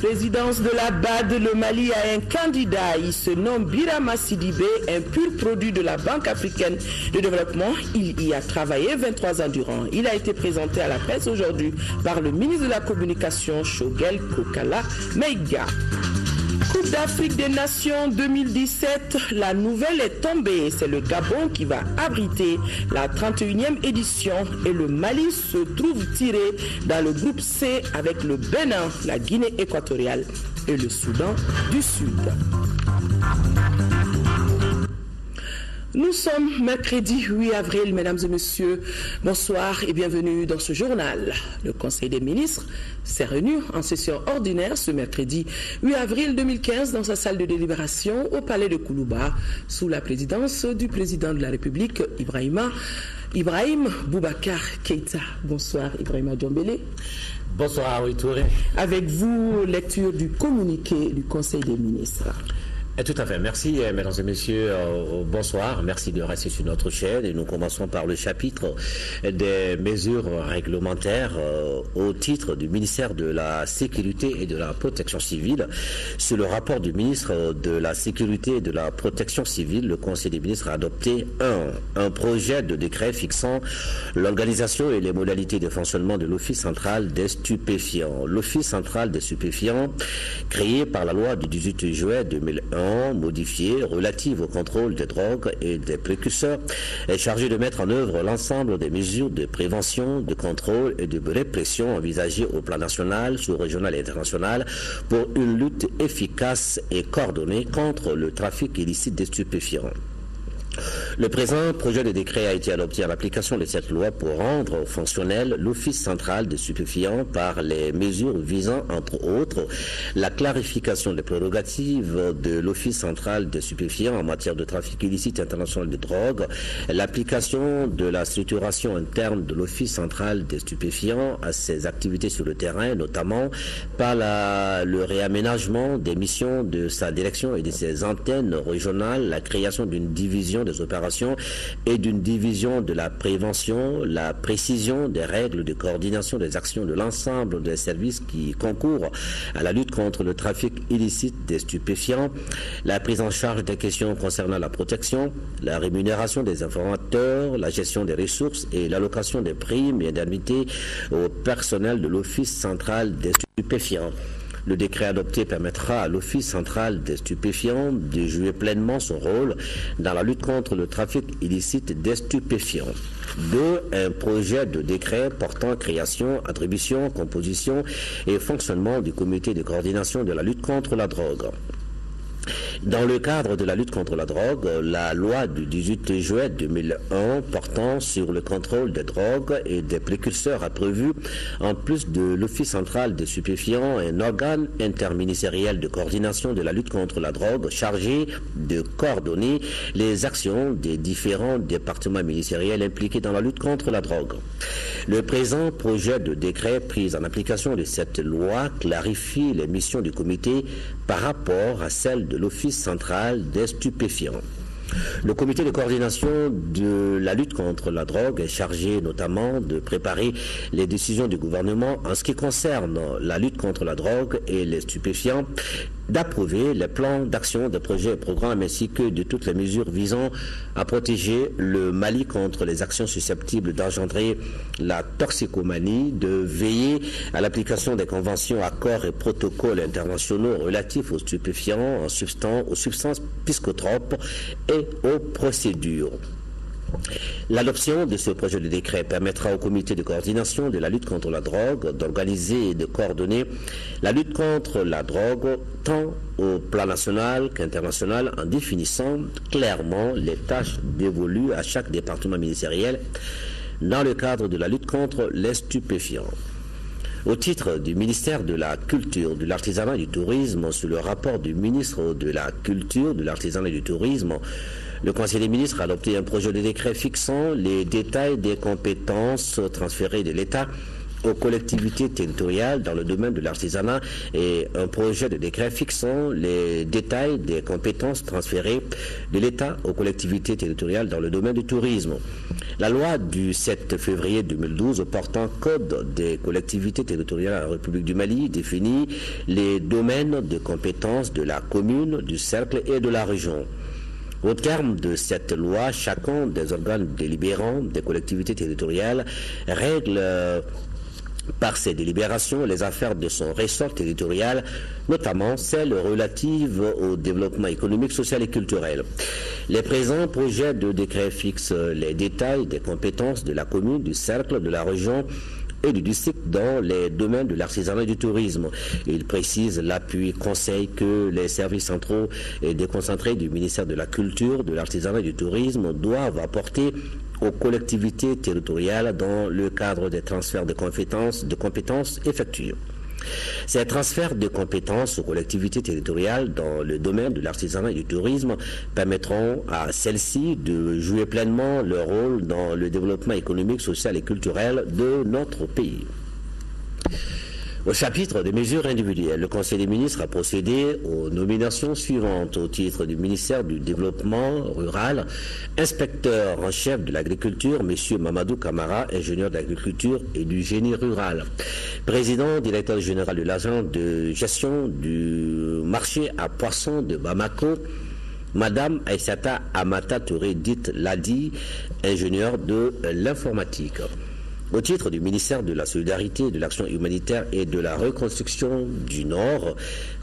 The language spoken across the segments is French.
présidence de la BAD, le Mali a un candidat. Il se nomme Birama Sidibé, un pur produit de la Banque africaine de développement. Il y a travaillé 23 ans durant. Il a été présenté à la presse aujourd'hui par le ministre de la Communication, Shogel Kokala Meiga. Coupe d'Afrique des Nations 2017, la nouvelle est tombée. C'est le Gabon qui va abriter la 31e édition et le Mali se trouve tiré dans le groupe C avec le Bénin, la Guinée équatoriale et le Soudan du Sud. Nous sommes mercredi 8 avril, mesdames et messieurs. Bonsoir et bienvenue dans ce journal. Le Conseil des ministres s'est réuni en session ordinaire ce mercredi 8 avril 2015 dans sa salle de délibération au palais de Koulouba sous la présidence du président de la République, Ibrahim Boubacar Keïta. Bonsoir Ibrahima Djombélé. Bonsoir Touré. Avec vous, lecture du communiqué du Conseil des ministres. Tout à fait. Merci, mesdames et messieurs. Bonsoir. Merci de rester sur notre chaîne. Et nous commençons par le chapitre des mesures réglementaires au titre du ministère de la Sécurité et de la Protection civile. Sur le rapport du ministre de la Sécurité et de la Protection civile, le Conseil des ministres a adopté un projet de décret fixant l'organisation et les modalités de fonctionnement de l'Office central des stupéfiants. L'Office central des stupéfiants, créé par la loi du 18 juillet 2001, modifiée relative au contrôle des drogues et des précurseurs, est chargé de mettre en œuvre l'ensemble des mesures de prévention, de contrôle et de répression envisagées au plan national, sous-régional et international pour une lutte efficace et coordonnée contre le trafic illicite des stupéfiants. Le présent projet de décret a été adopté en application de cette loi pour rendre fonctionnel l'Office central des stupéfiants par les mesures visant, entre autres, la clarification des prérogatives de l'Office central des stupéfiants en matière de trafic illicite international de drogue, l'application de la structuration interne de l'Office central des stupéfiants à ses activités sur le terrain, notamment par le réaménagement des missions de sa direction et de ses antennes régionales, la création d'une division des opérations et d'une division de la prévention, la précision des règles de coordination des actions de l'ensemble des services qui concourent à la lutte contre le trafic illicite des stupéfiants, la prise en charge des questions concernant la protection, la rémunération des informateurs, la gestion des ressources et l'allocation des primes et indemnités au personnel de l'Office central des stupéfiants. Le décret adopté permettra à l'Office central des stupéfiants de jouer pleinement son rôle dans la lutte contre le trafic illicite des stupéfiants. 2. Un projet de décret portant création, attribution, composition et fonctionnement du comité de coordination de la lutte contre la drogue. Dans le cadre de la lutte contre la drogue, la loi du 18 juillet 2001 portant sur le contrôle des drogues et des précurseurs a prévu, en plus de l'Office central des stupéfiants, un organe interministériel de coordination de la lutte contre la drogue chargé de coordonner les actions des différents départements ministériels impliqués dans la lutte contre la drogue. Le présent projet de décret pris en application de cette loi clarifie les missions du comité par rapport à celles de l'Office central des stupéfiants. Le comité de coordination de la lutte contre la drogue est chargé notamment de préparer les décisions du gouvernement en ce qui concerne la lutte contre la drogue et les stupéfiants, d'approuver les plans d'action des projets et programmes ainsi que de toutes les mesures visant à protéger le Mali contre les actions susceptibles d'engendrer la toxicomanie, de veiller à l'application des conventions, accords et protocoles internationaux relatifs aux stupéfiants, aux substances psychotropes et aux procédures. L'adoption de ce projet de décret permettra au comité de coordination de la lutte contre la drogue d'organiser et de coordonner la lutte contre la drogue tant au plan national qu'international en définissant clairement les tâches dévolues à chaque département ministériel dans le cadre de la lutte contre les stupéfiants. Au titre du ministère de la Culture, de l'Artisanat et du Tourisme, sur le rapport du ministre de la Culture, de l'Artisanat et du Tourisme, le Conseil des ministres a adopté un projet de décret fixant les détails des compétences transférées de l'État aux collectivités territoriales dans le domaine de l'artisanat et un projet de décret fixant les détails des compétences transférées de l'État aux collectivités territoriales dans le domaine du tourisme. La loi du 7 février 2012 portant Code des collectivités territoriales de la République du Mali définit les domaines de compétences de la commune, du cercle et de la région. Au terme de cette loi, chacun des organes délibérants des collectivités territoriales règle par ses délibérations les affaires de son ressort territorial, notamment celles relatives au développement économique, social et culturel. Les présents projets de décret fixent les détails des compétences de la commune, du cercle, de la région et du district dans les domaines de l'artisanat et du tourisme. Il précise l'appui conseil que les services centraux et déconcentrés du ministère de la Culture, de l'artisanat et du tourisme doivent apporter aux collectivités territoriales dans le cadre des transferts de compétences effectués. Ces transferts de compétences aux collectivités territoriales dans le domaine de l'artisanat et du tourisme permettront à celles-ci de jouer pleinement leur rôle dans le développement économique, social et culturel de notre pays. Au chapitre des mesures individuelles, le Conseil des ministres a procédé aux nominations suivantes au titre du ministère du Développement rural. Inspecteur en chef de l'agriculture, M. Mamadou Kamara, ingénieur d'agriculture et du génie rural. Président, directeur général de l'agence de gestion du marché à poissons de Bamako, Madame Aïssata Amata Touré, dite Ladi, ingénieure de l'informatique. Au titre du ministère de la Solidarité, de l'Action humanitaire et de la Reconstruction du Nord,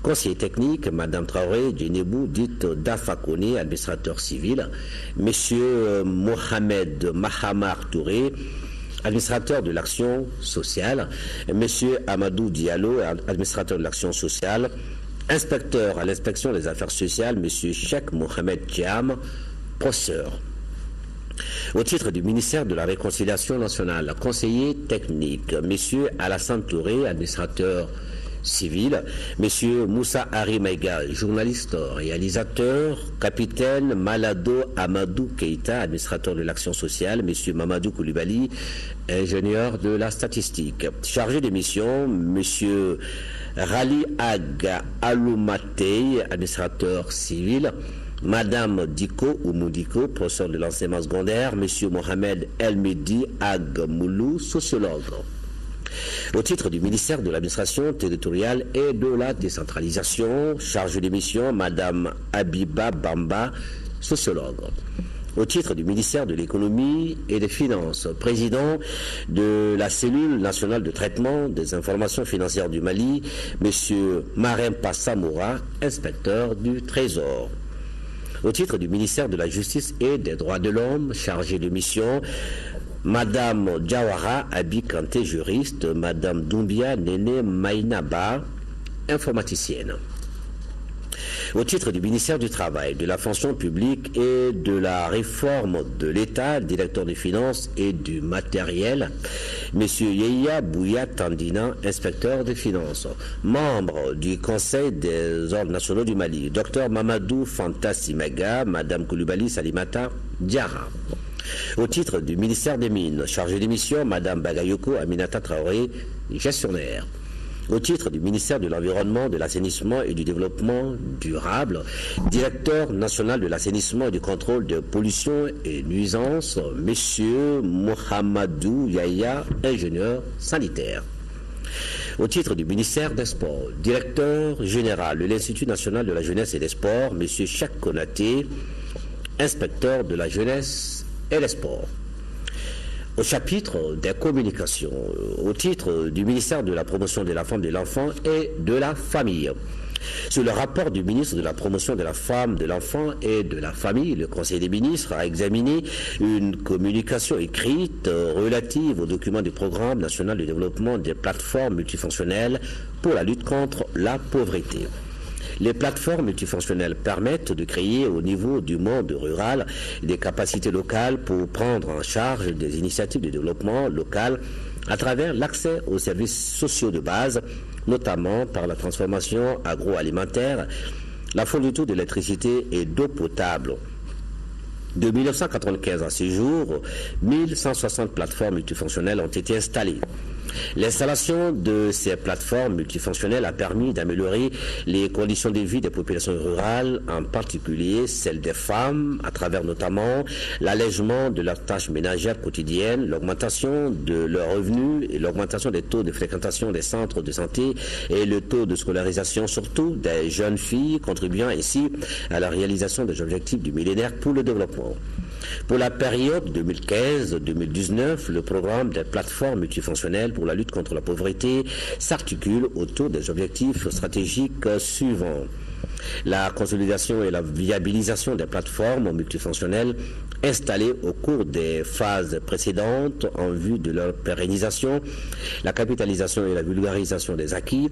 conseiller technique, Madame Traoré Djenebou, dite Dafakone, administrateur civil, Monsieur Mohamed Mahamar Touré, administrateur de l'Action sociale, Monsieur Amadou Diallo, administrateur de l'Action sociale, inspecteur à l'inspection des affaires sociales, Monsieur Cheikh Mohamed Thiam, professeur. Au titre du ministère de la Réconciliation nationale, conseiller technique, M. Alassane Touré, administrateur civil, M. Moussa Arimaïga, journaliste, réalisateur, capitaine Malado Amadou Keïta, administrateur de l'action sociale, M. Mamadou Koulibaly, ingénieur de la statistique. Chargé de mission, M. Rali Aga Aloumatei, administrateur civil, Madame Diko Oumoudiko, professeur de l'enseignement secondaire, Monsieur Mohamed Elmedi Agmoulou, sociologue. Au titre du ministère de l'administration territoriale et de la décentralisation, chargée de mission, Madame Abiba Bamba, sociologue. Au titre du ministère de l'économie et des finances, président de la cellule nationale de traitement des informations financières du Mali, Monsieur Marem Passamoura, inspecteur du Trésor. Au titre du ministère de la Justice et des Droits de l'Homme, chargé de mission, Madame Diawara Abi Kanté, juriste, Madame Doumbia Nene Mainaba, informaticienne. Au titre du ministère du Travail, de la fonction publique et de la réforme de l'État, directeur des finances et du matériel, M. Yeya Bouya Tandina, inspecteur des finances. Membre du Conseil des ordres nationaux du Mali, Dr Mamadou Fanta Simaga, Madame Koulibaly Salimata Diara. Au titre du ministère des Mines, chargé des missions, Madame Bagayoko Aminata Traoré, gestionnaire. Au titre du ministère de l'Environnement, de l'Assainissement et du Développement durable, directeur national de l'assainissement et du contrôle de pollution et nuisances, Monsieur Mohamedou Yahya, ingénieur sanitaire. Au titre du ministère des Sports, directeur général de l'Institut national de la jeunesse et des sports, Monsieur Cheikh Konaté, inspecteur de la jeunesse et des sports. Au chapitre des communications, au titre du ministère de la promotion de la femme, de l'enfant et de la famille. Sur le rapport du ministre de la promotion de la femme, de l'enfant et de la famille, le Conseil des ministres a examiné une communication écrite relative au document du programme national de développement des plateformes multifonctionnelles pour la lutte contre la pauvreté. Les plateformes multifonctionnelles permettent de créer au niveau du monde rural des capacités locales pour prendre en charge des initiatives de développement local à travers l'accès aux services sociaux de base, notamment par la transformation agroalimentaire, la fourniture d'électricité et d'eau potable. De 1995 à ce jour, 1160 plateformes multifonctionnelles ont été installées. L'installation de ces plateformes multifonctionnelles a permis d'améliorer les conditions de vie des populations rurales, en particulier celles des femmes, à travers notamment l'allègement de leurs tâches ménagères quotidiennes, l'augmentation de leurs revenus et l'augmentation des taux de fréquentation des centres de santé et le taux de scolarisation, surtout des jeunes filles, contribuant ainsi à la réalisation des objectifs du millénaire pour le développement. Pour la période 2015-2019, le programme des plateformes multifonctionnelles pour la lutte contre la pauvreté s'articule autour des objectifs stratégiques suivants. La consolidation et la viabilisation des plateformes multifonctionnelles installées au cours des phases précédentes en vue de leur pérennisation, la capitalisation et la vulgarisation des acquis,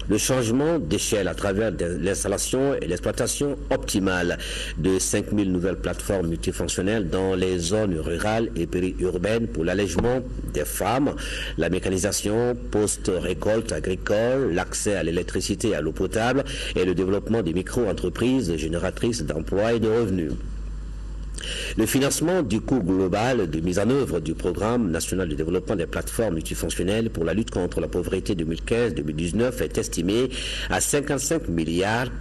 le changement d'échelle à travers l'installation et l'exploitation optimale de 5000 nouvelles plateformes multifonctionnelles dans les zones rurales et périurbaines pour l'allègement des femmes, la mécanisation post-récolte agricole, l'accès à l'électricité et à l'eau potable et le développement des micro-entreprises génératrices d'emplois et de revenus. Le financement du coût global de mise en œuvre du programme national de développement des plateformes multifonctionnelles pour la lutte contre la pauvreté 2015-2019 est estimé à 55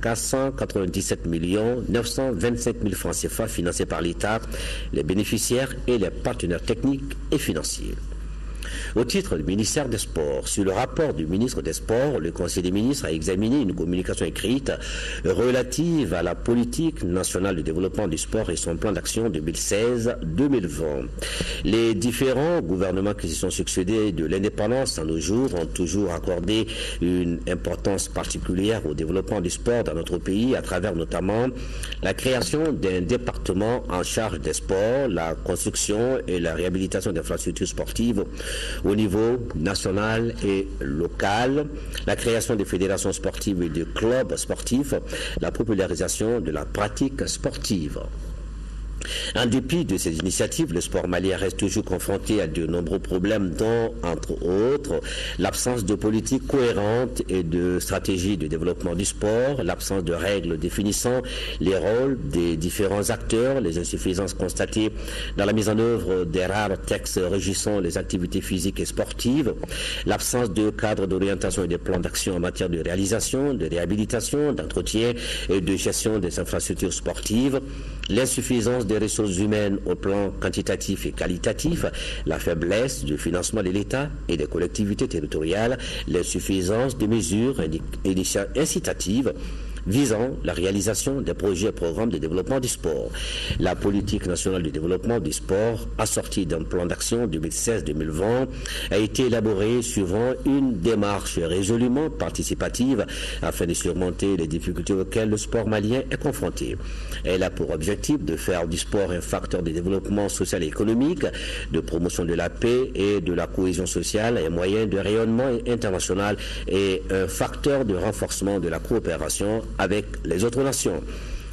497 925 000 francs CFA financés par l'État, les bénéficiaires et les partenaires techniques et financiers. Au titre du ministère des Sports, sur le rapport du ministre des Sports, le Conseil des ministres a examiné une communication écrite relative à la politique nationale de développement du sport et son plan d'action 2016-2020. Les différents gouvernements qui se sont succédés de l'indépendance à nos jours ont toujours accordé une importance particulière au développement du sport dans notre pays à travers notamment la création d'un département en charge des sports, la construction et la réhabilitation d'infrastructures sportives au niveau national et local, la création des fédérations sportives et de clubs sportifs, la popularisation de la pratique sportive. En dépit de ces initiatives, le sport malien reste toujours confronté à de nombreux problèmes dont, entre autres, l'absence de politique cohérente et de stratégie de développement du sport, l'absence de règles définissant les rôles des différents acteurs, les insuffisances constatées dans la mise en œuvre des rares textes régissant les activités physiques et sportives, l'absence de cadre d'orientation et de plans d'action en matière de réalisation, de réhabilitation, d'entretien et de gestion des infrastructures sportives, l'insuffisance des ressources humaines au plan quantitatif et qualitatif, la faiblesse du financement de l'État et des collectivités territoriales, l'insuffisance de mesures incitatives visant la réalisation des projets et programmes de développement du sport. La politique nationale de développement du sport, assortie d'un plan d'action 2016-2020, a été élaborée suivant une démarche résolument participative afin de surmonter les difficultés auxquelles le sport malien est confronté. Elle a pour objectif de faire du sport un facteur de développement social et économique, de promotion de la paix et de la cohésion sociale, un moyen de rayonnement international et un facteur de renforcement de la coopération avec les autres nations.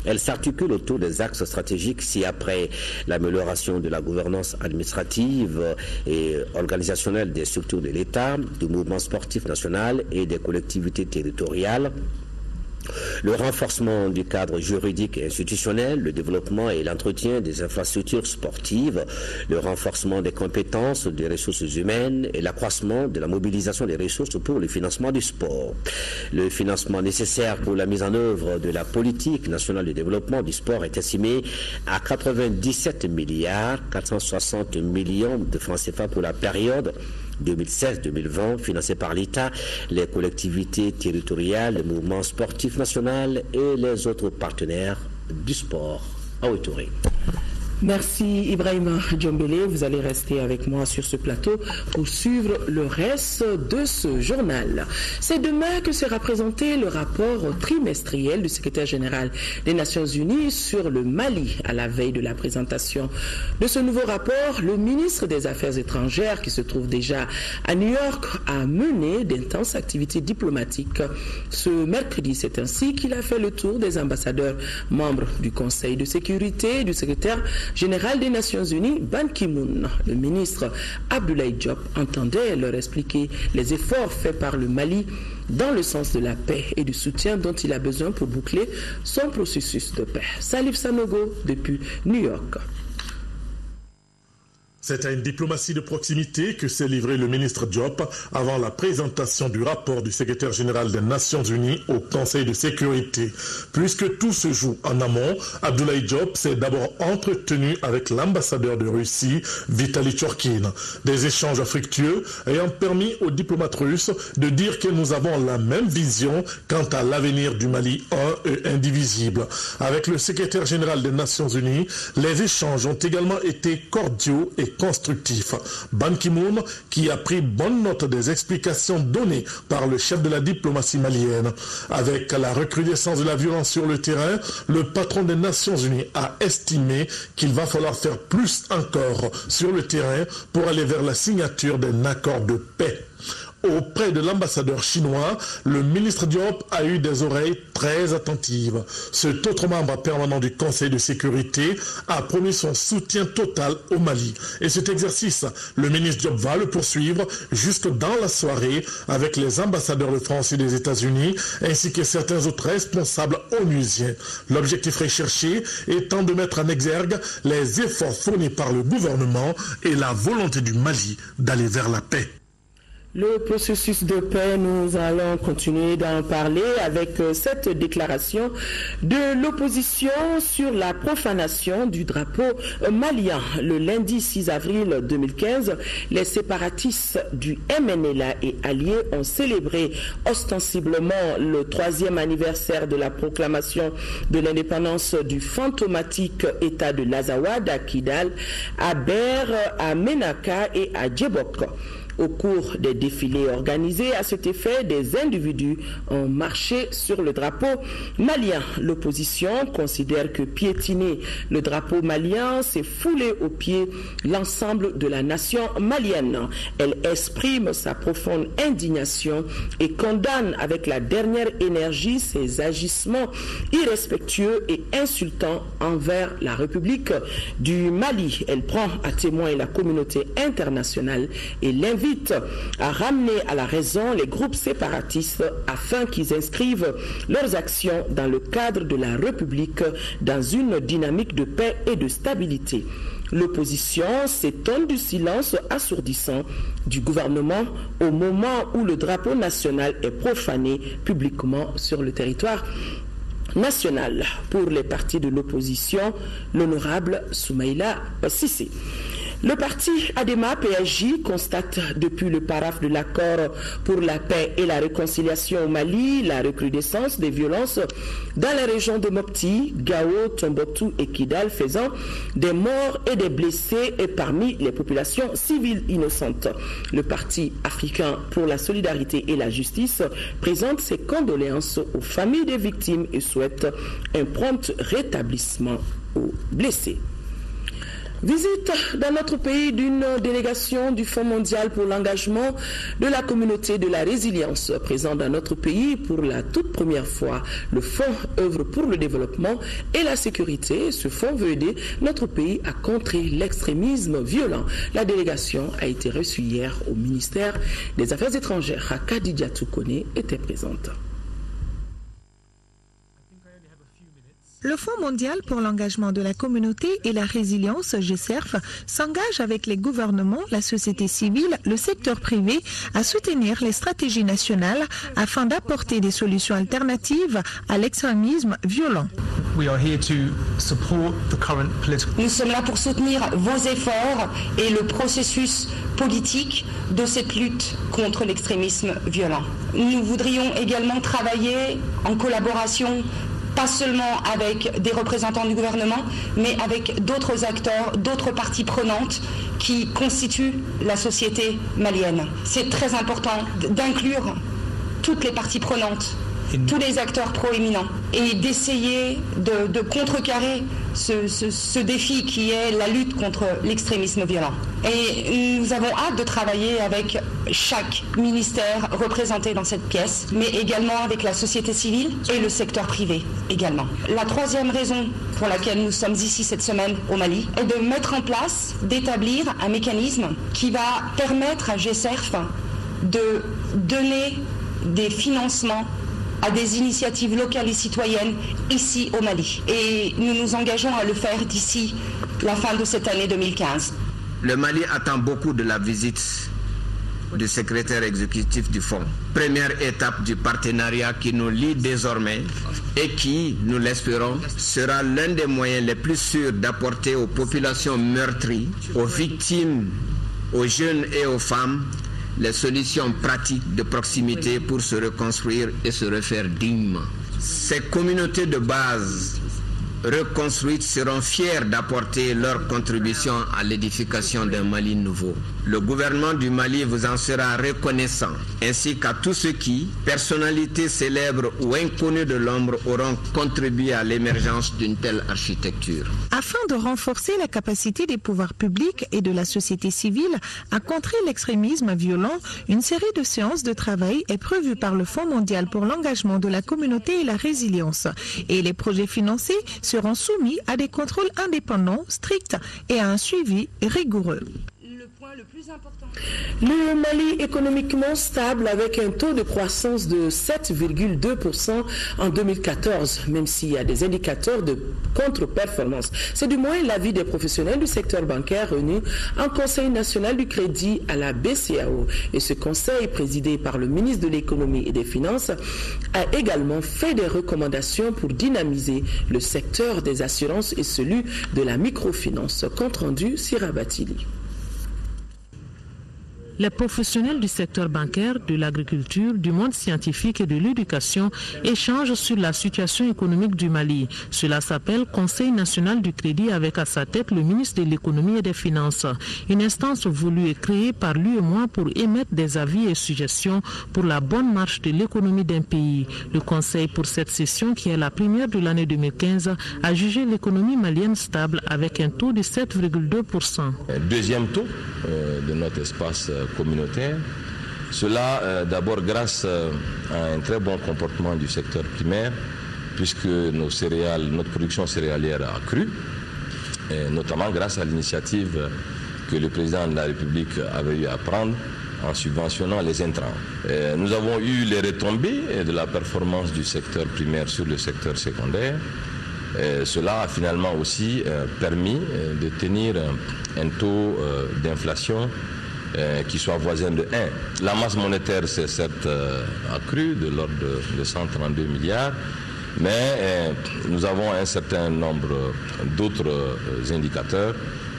Elle s'articule autour des axes stratégiques ci-après l'amélioration de la gouvernance administrative et organisationnelle des structures de l'État, du mouvement sportif national et des collectivités territoriales, le renforcement du cadre juridique et institutionnel, le développement et l'entretien des infrastructures sportives, le renforcement des compétences des ressources humaines et l'accroissement de la mobilisation des ressources pour le financement du sport. Le financement nécessaire pour la mise en œuvre de la politique nationale de développement du sport est estimé à 97 460 millions de francs CFA pour la période 2016-2020, financé par l'État, les collectivités territoriales, le mouvement sportif national et les autres partenaires du sport. À Ouétouré. Merci Ibrahima Djombele, vous allez rester avec moi sur ce plateau pour suivre le reste de ce journal. C'est demain que sera présenté le rapport trimestriel du secrétaire général des Nations Unies sur le Mali. À la veille de la présentation de ce nouveau rapport, le ministre des Affaires étrangères, qui se trouve déjà à New York, a mené d'intenses activités diplomatiques. Ce mercredi, c'est ainsi qu'il a fait le tour des ambassadeurs membres du Conseil de sécurité, du secrétaire général des Nations Unies, Ban Ki-moon. Le ministre Abdoulaye Diop entendait leur expliquer les efforts faits par le Mali dans le sens de la paix et du soutien dont il a besoin pour boucler son processus de paix. Salif Sanogo depuis New York. C'est à une diplomatie de proximité que s'est livré le ministre Diop avant la présentation du rapport du secrétaire général des Nations Unies au Conseil de sécurité. Puisque tout se joue en amont, Abdoulaye Diop s'est d'abord entretenu avec l'ambassadeur de Russie, Vitali Tchurkin. Des échanges fructueux ayant permis aux diplomates russes de dire que nous avons la même vision quant à l'avenir du Mali un et indivisible. Avec le secrétaire général des Nations Unies, les échanges ont également été cordiaux et constructif. Ban Ki-moon, qui a pris bonne note des explications données par le chef de la diplomatie malienne. Avec la recrudescence de la violence sur le terrain, le patron des Nations Unies a estimé qu'il va falloir faire plus encore sur le terrain pour aller vers la signature d'un accord de paix. Auprès de l'ambassadeur chinois, le ministre Diop a eu des oreilles très attentives. Cet autre membre permanent du Conseil de sécurité a promis son soutien total au Mali. Et cet exercice, le ministre Diop va le poursuivre jusque dans la soirée avec les ambassadeurs de France et des États-Unis ainsi que certains autres responsables onusiens. L'objectif recherché étant de mettre en exergue les efforts fournis par le gouvernement et la volonté du Mali d'aller vers la paix. Le processus de paix, nous allons continuer d'en parler avec cette déclaration de l'opposition sur la profanation du drapeau malien. Le lundi 6 avril 2015, les séparatistes du MNLA et alliés ont célébré ostensiblement le 3e anniversaire de la proclamation de l'indépendance du fantomatique État de l'Azawad à Kidal, à Ber, à Menaka et à Djebok. Au cours des défilés organisés à cet effet, des individus ont marché sur le drapeau malien. L'opposition considère que piétiner le drapeau malien, c'est fouler aux pieds l'ensemble de la nation malienne. Elle exprime sa profonde indignation et condamne avec la dernière énergie ces agissements irrespectueux et insultants envers la République du Mali. Elle prend à témoin la communauté internationale et l'invite à ramener à la raison les groupes séparatistes afin qu'ils inscrivent leurs actions dans le cadre de la République dans une dynamique de paix et de stabilité. L'opposition s'étonne du silence assourdissant du gouvernement au moment où le drapeau national est profané publiquement sur le territoire national. Pour les partis de l'opposition, l'honorable Soumaïla Sissé. Le parti ADEMA PSJ constate depuis le paraphe de l'accord pour la paix et la réconciliation au Mali la recrudescence des violences dans la région de Mopti, Gao, Tombouctou et Kidal, faisant des morts et des blessés et parmi les populations civiles innocentes. Le parti africain pour la solidarité et la justice présente ses condoléances aux familles des victimes et souhaite un prompt rétablissement aux blessés. Visite dans notre pays d'une délégation du Fonds mondial pour l'engagement de la communauté de la résilience. Présent dans notre pays pour la toute première fois, le Fonds œuvre pour le développement et la sécurité. Ce fonds veut aider notre pays à contrer l'extrémisme violent. La délégation a été reçue hier au ministère des Affaires étrangères. Khadija Toukone était présente. Le Fonds mondial pour l'engagement de la communauté et la résilience, GCERF, s'engage avec les gouvernements, la société civile, le secteur privé à soutenir les stratégies nationales afin d'apporter des solutions alternatives à l'extrémisme violent. Nous sommes là pour soutenir vos efforts et le processus politique de cette lutte contre l'extrémisme violent. Nous voudrions également travailler en collaboration pas seulement avec des représentants du gouvernement, mais avec d'autres acteurs, d'autres parties prenantes qui constituent la société malienne. C'est très important d'inclure toutes les parties prenantes, tous les acteurs proéminents, et d'essayer de contrecarrer ce défi qui est la lutte contre l'extrémisme violent. Et nous avons hâte de travailler avec chaque ministère représenté dans cette pièce, mais également avec la société civile et le secteur privé également. La troisième raison pour laquelle nous sommes ici cette semaine au Mali est de mettre en place, d'établir un mécanisme qui va permettre à GCERF de donner des financements à des initiatives locales et citoyennes ici au Mali. Et nous nous engageons à le faire d'ici la fin de cette année 2015. Le Mali attend beaucoup de la visite du secrétaire exécutif du Fonds. Première étape du partenariat qui nous lie désormais et qui, nous l'espérons, sera l'un des moyens les plus sûrs d'apporter aux populations meurtries, aux victimes, aux jeunes et aux femmes, les solutions pratiques de proximité pour se reconstruire et se refaire dignement. Ces communautés de base reconstruites seront fiers d'apporter leur contribution à l'édification d'un Mali nouveau. Le gouvernement du Mali vous en sera reconnaissant, ainsi qu'à tous ceux qui, personnalités célèbres ou inconnus de l'ombre, auront contribué à l'émergence d'une telle architecture. Afin de renforcer la capacité des pouvoirs publics et de la société civile à contrer l'extrémisme violent, une série de séances de travail est prévue par le Fonds mondial pour l'engagement de la communauté et la résilience. Et les projets financés seront soumis à des contrôles indépendants, stricts et à un suivi rigoureux. Le Mali économiquement stable avec un taux de croissance de 7,2% en 2014, même s'il y a des indicateurs de contre-performance. C'est du moins l'avis des professionnels du secteur bancaire réunis en Conseil national du crédit à la BCEAO. Et ce conseil, présidé par le ministre de l'économie et des finances, a également fait des recommandations pour dynamiser le secteur des assurances et celui de la microfinance. Compte rendu, Sira Batili. Les professionnels du secteur bancaire, de l'agriculture, du monde scientifique et de l'éducation échangent sur la situation économique du Mali. Cela s'appelle Conseil national du crédit avec à sa tête le ministre de l'économie et des finances. Une instance voulue et créée par l'UEMOA pour émettre des avis et suggestions pour la bonne marche de l'économie d'un pays. Le Conseil pour cette session, qui est la première de l'année 2015, a jugé l'économie malienne stable avec un taux de 7,2%. Deuxième taux de notre espace communautaire. Cela d'abord grâce à un très bon comportement du secteur primaire, puisque notre production céréalière a accru, et notamment grâce à l'initiative que le président de la République avait eu à prendre en subventionnant les intrants. Nous avons eu les retombées de la performance du secteur primaire sur le secteur secondaire. Cela a finalement aussi permis de tenir un taux d'inflation qui soit voisin de 1. La masse monétaire s'est certes accrue de l'ordre de 132 milliards, mais nous avons un certain nombre d'autres indicateurs,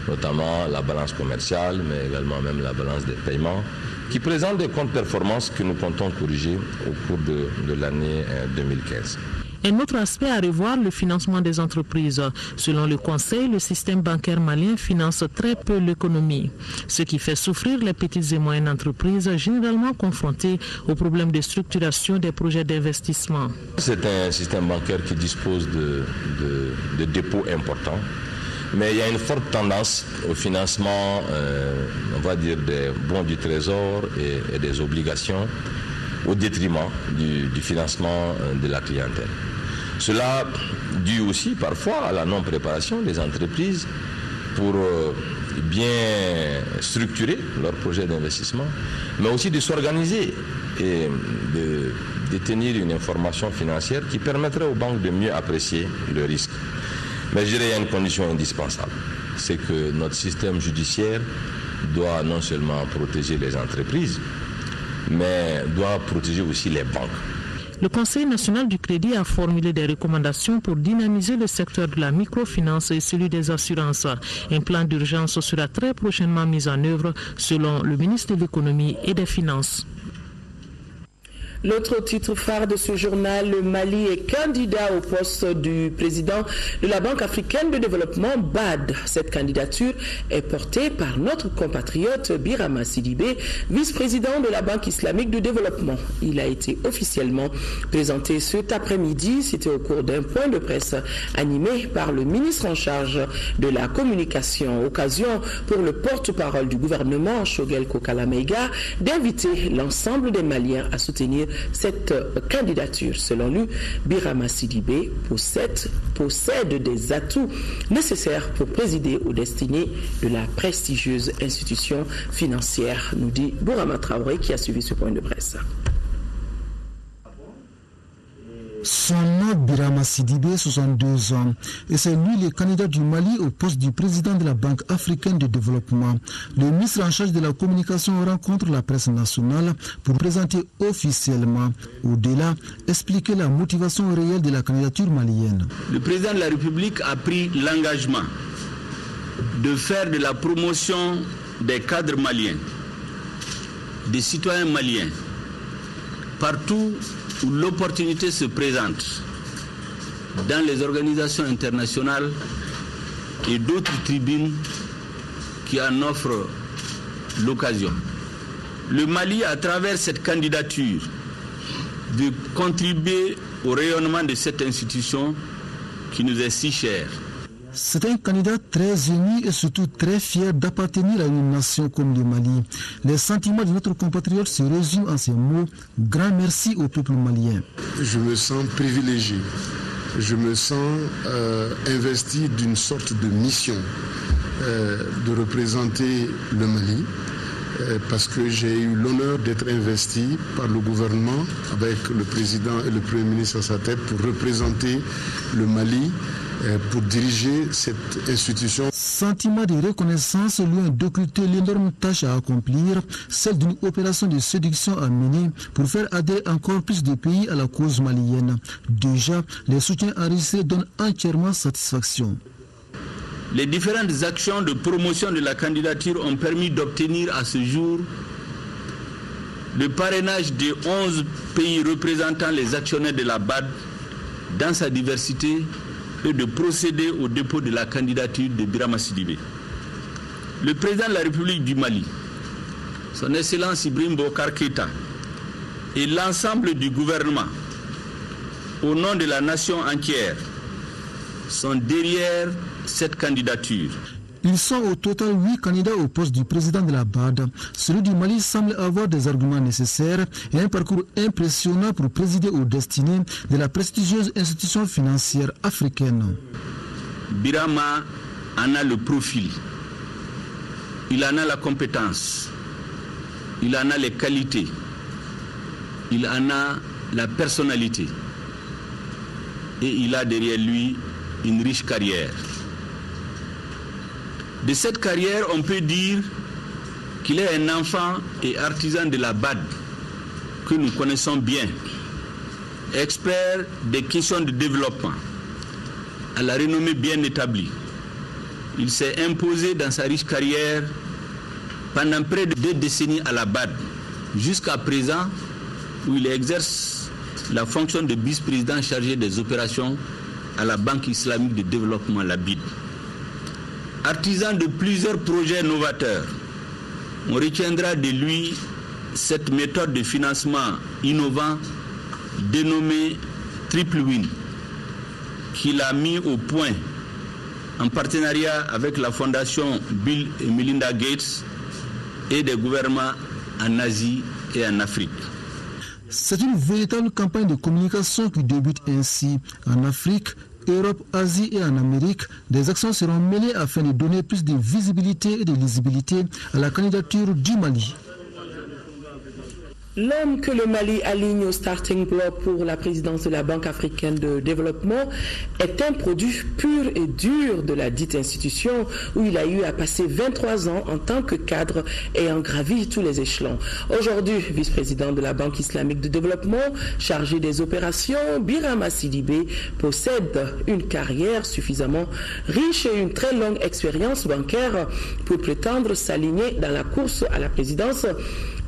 notamment la balance commerciale, mais également même la balance des paiements, qui présentent des contre-performances que nous comptons corriger au cours de l'année 2015. Un autre aspect à revoir, le financement des entreprises. Selon le Conseil, le système bancaire malien finance très peu l'économie, ce qui fait souffrir les petites et moyennes entreprises généralement confrontées aux problèmes de structuration des projets d'investissement. C'est un système bancaire qui dispose de dépôts importants, mais il y a une forte tendance au financement, on va dire, des bons du trésor et des obligations au détriment du financement de la clientèle. Cela dû aussi parfois à la non-préparation des entreprises pour bien structurer leurs projets d'investissement, mais aussi de s'organiser et de détenir une information financière qui permettrait aux banques de mieux apprécier le risque. Mais je dirais qu'il y a une condition indispensable, c'est que notre système judiciaire doit non seulement protéger les entreprises, mais doit protéger aussi les banques. Le Conseil national du crédit a formulé des recommandations pour dynamiser le secteur de la microfinance et celui des assurances. Un plan d'urgence sera très prochainement mis en œuvre selon le ministre de l'économie et des finances. L'autre titre phare de ce journal, le Mali est candidat au poste du président de la Banque africaine de développement BAD. Cette candidature est portée par notre compatriote Birama Sidibé, vice-président de la Banque islamique de développement. Il a été officiellement présenté cet après-midi. C'était au cours d'un point de presse animé par le ministre en charge de la communication. Occasion pour le porte-parole du gouvernement, Choguel Kokala-Maïga, d'inviter l'ensemble des Maliens à soutenir cette candidature. Selon lui, Birama Sidibé possède des atouts nécessaires pour présider aux destinées de la prestigieuse institution financière, nous dit Bourama Traoré qui a suivi ce point de presse. Son nom, Birama Sidibé, 62 ans. Et c'est lui le candidat du Mali au poste du président de la Banque africaine de développement. Le ministre en charge de la communication rencontre la presse nationale pour présenter officiellement, au-delà, expliquer la motivation réelle de la candidature malienne. Le président de la République a pris l'engagement de faire de la promotion des cadres maliens, des citoyens maliens, partout où l'opportunité se présente, dans les organisations internationales et d'autres tribunes qui en offrent l'occasion. Le Mali, à travers cette candidature, de contribuer au rayonnement de cette institution qui nous est si chère. C'est un candidat très ému et surtout très fier d'appartenir à une nation comme le Mali. Les sentiments de notre compatriote se résument en ces mots. Grand merci au peuple malien. Je me sens privilégié. Je me sens investi d'une sorte de mission de représenter le Mali. Parce que j'ai eu l'honneur d'être investi par le gouvernement avec le président et le premier ministre à sa tête pour représenter le Mali, pour diriger cette institution. Sentiment de reconnaissance loin d'occulter l'énorme tâche à accomplir, celle d'une opération de séduction à mener pour faire adhérer encore plus de pays à la cause malienne. Déjà, les soutiens enregistrés donnent entièrement satisfaction. Les différentes actions de promotion de la candidature ont permis d'obtenir à ce jour le parrainage de 11 pays représentant les actionnaires de la BAD dans sa diversité et de procéder au dépôt de la candidature de Birama Sidibé. Le président de la République du Mali, son Excellence Ibrahim Boubacar Keïta et l'ensemble du gouvernement, au nom de la nation entière, sont derrière cette candidature. Ils sont au total 8 candidats au poste du président de la BAD. Celui du Mali semble avoir des arguments nécessaires et un parcours impressionnant pour présider aux destinées de la prestigieuse institution financière africaine. Birama en a le profil, il en a la compétence, il en a les qualités, il en a la personnalité et il a derrière lui une riche carrière. De cette carrière, on peut dire qu'il est un enfant et artisan de la BAD que nous connaissons bien, expert des questions de développement, à la renommée bien établie. Il s'est imposé dans sa riche carrière pendant près de 2 décennies à la BAD, jusqu'à présent où il exerce la fonction de vice-président chargé des opérations à la Banque islamique de développement, la BID. Artisan de plusieurs projets novateurs, on retiendra de lui cette méthode de financement innovant dénommée Triple Win, qu'il a mis au point en partenariat avec la fondation Bill et Melinda Gates et des gouvernements en Asie et en Afrique. C'est une véritable campagne de communication qui débute ainsi en Afrique, Europe, Asie et en Amérique. Des actions seront menées afin de donner plus de visibilité et de lisibilité à la candidature du Mali. L'homme que le Mali aligne au starting block pour la présidence de la Banque africaine de développement est un produit pur et dur de la dite institution où il a eu à passer 23 ans en tant que cadre ayant gravi tous les échelons. Aujourd'hui, vice-président de la Banque islamique de développement, chargé des opérations, Birama Sidibé possède une carrière suffisamment riche et une très longue expérience bancaire pour prétendre s'aligner dans la course à la présidence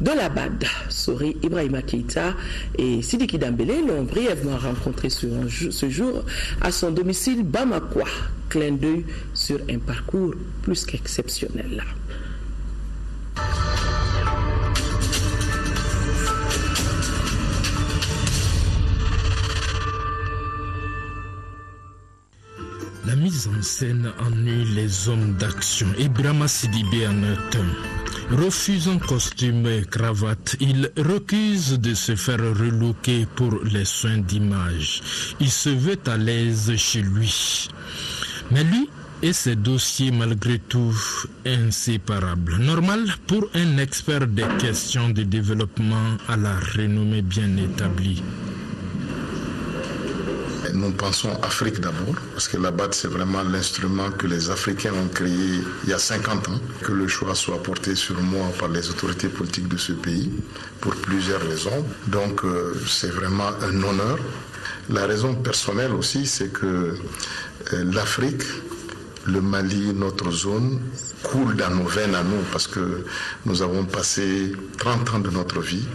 de la BAD. Sori Ibrahima Keïta et Sidiki Dambélé l'ont brièvement rencontré ce jour à son domicile Bamako. Clin d'œil sur un parcours plus qu'exceptionnel. La mise en scène ennuie les hommes d'action et Birama Sidibé en est un. Refusant costume et cravate, il recuse de se faire relooker pour les soins d'image. Il se veut à l'aise chez lui. Mais lui et ses dossiers malgré tout inséparables. Normal pour un expert des questions de développement à la renommée bien établie. nous pensons Afrique d'abord, parce que la BAD, c'est vraiment l'instrument que les Africains ont créé il y a 50 ans, que le choix soit porté sur moi par les autorités politiques de ce pays, pour plusieurs raisons. Donc, c'est vraiment un honneur. La raison personnelle aussi, c'est que l'Afrique, le Mali, notre zone, coule dans nos veines à nous, parce que nous avons passé 30 ans de notre vie